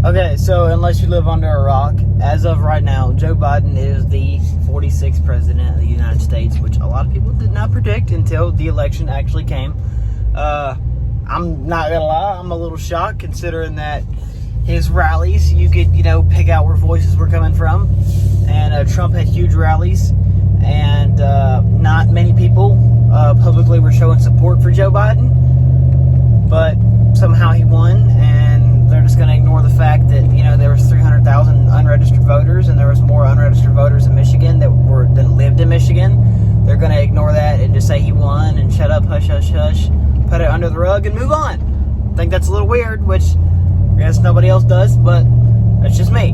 Okay, so unless you live under a rock, as of right now, Joe Biden is the 46th president of the United States, which a lot of people did not predict until the election actually came. I'm not gonna lie, I'm a little shocked considering that his rallies, you could, pick out where voices were coming from. And Trump had huge rallies, and not many people publicly were showing support for Joe Biden. But somehow he won, and they're just going to ignore the fact that, there was 300,000 unregistered voters, and there was more unregistered voters in Michigan that lived in Michigan. They're going to ignore that and just say he won and shut up, hush, hush, hush, put it under the rug and move on. I think that's a little weird, which I guess nobody else does, but that's just me.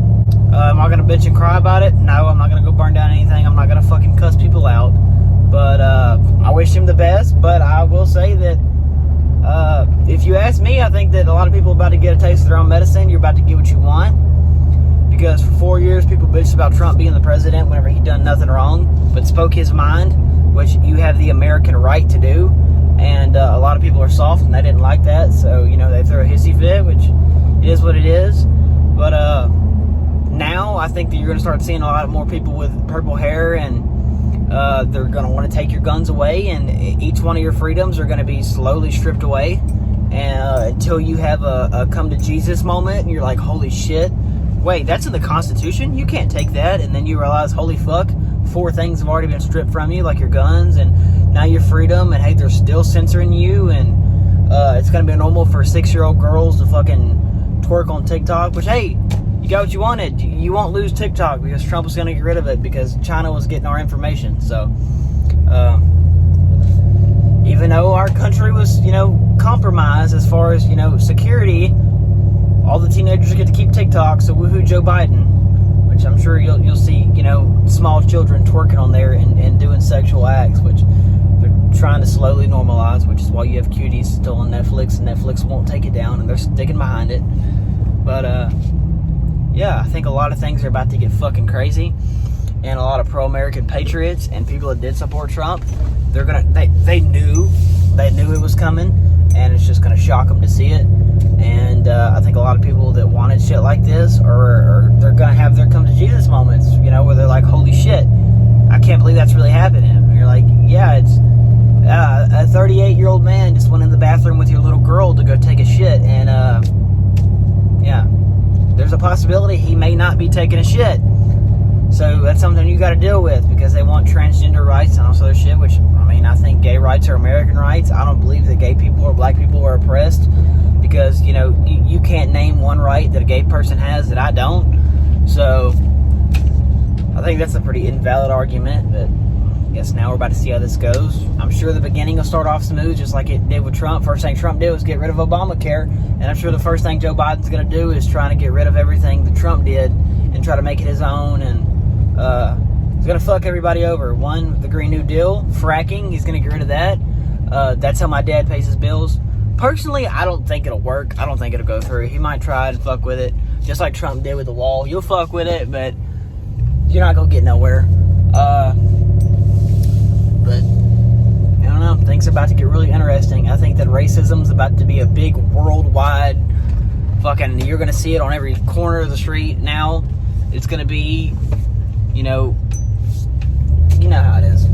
Am I going to bitch and cry about it? No, I'm not going to go burn down anything. I'm not going to fucking cuss people out. But I wish him the best, but I will say that if you ask me, I think that a lot of people are about to get a taste of their own medicine. You're about to get what you want. Because for 4 years, people bitched about Trump being the president whenever he done nothing wrong, but spoke his mind, which you have the American right to do. And a lot of people are soft, and they didn't like that. So, they threw a hissy fit, which it is what it is. But now I think that you're going to start seeing a lot more people with purple hair, and they're going to want to take your guns away, and each one of your freedoms are going to be slowly stripped away, and until you have a come to Jesus moment, and you're like, holy shit, wait, that's in the Constitution? You can't take that. And then you realize, holy fuck, 4 things have already been stripped from you, like your guns, and now your freedom, and hey, they're still censoring you, and it's going to be normal for 6-year-old girls to fucking twerk on TikTok, which, hey, you got what you wanted. You won't lose TikTok because Trump was going to get rid of it because China was getting our information. So, even though our country was, compromised as far as, security, all the teenagers get to keep TikTok. So, woohoo, Joe Biden, which I'm sure you'll see, small children twerking on there and doing sexual acts, which they're trying to slowly normalize, which is why you have cuties still on Netflix, and Netflix won't take it down, and they're sticking behind it. But, yeah, I think a lot of things are about to get fucking crazy, and a lot of pro-American patriots and people that did support Trump, they knew it was coming, and it's just gonna shock them to see it. And I think a lot of people that wanted shit like this they're gonna have their come to Jesus moments, where they're like, holy shit, I can't believe that's really happening. And you're like, yeah, it's a 38-year-old man just went in the bathroom with your little girl to go take a shit, and yeah, there's a possibility he may not be taking a shit. So that's something you got to deal with, because they want transgender rights and all this other shit, which, I think gay rights are American rights. I don't believe that gay people or black people are oppressed, because, you can't name one right that a gay person has that I don't. So I think that's a pretty invalid argument, but I guess now we're about to see how this goes. I'm sure the beginning will start off smooth, just like it did with Trump. First thing Trump did was get rid of Obamacare, and I'm sure the first thing Joe Biden's going to do is trying to get rid of everything that Trump did and try to make it his own, and he's going to fuck everybody over. One, the Green New Deal, fracking, he's going to get rid of that. That's how my dad pays his bills. Personally, I don't think it'll work. I don't think it'll go through. He might try and fuck with it, just like Trump did with the wall. You'll fuck with it, but you're not going to get nowhere. But I don't know, things are about to get really interesting. I think that racism's about to be a big worldwide fucking, you're going to see it on every corner of the street now. It's going to be, you know how it is.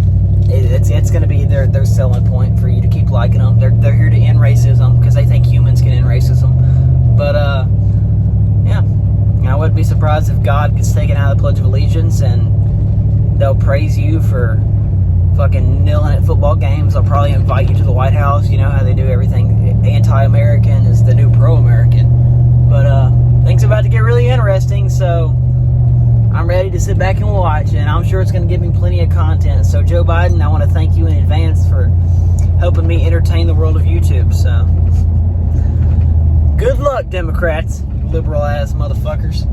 It's going to be their selling point for you to keep liking them. They're here to end racism because they think humans can end racism. But, yeah. I wouldn't be surprised if God gets taken out of the Pledge of Allegiance and they'll praise you for fucking kneeling at football games. They'll probably invite you to the White House. You know how they do everything. Anti-American is the new pro-American. But, things are about to get really interesting, so I'm ready to sit back and watch, and I'm sure it's going to give me plenty of content. So, Joe Biden, I want to thank you in advance for helping me entertain the world of YouTube. So, good luck, Democrats, liberal-ass motherfuckers.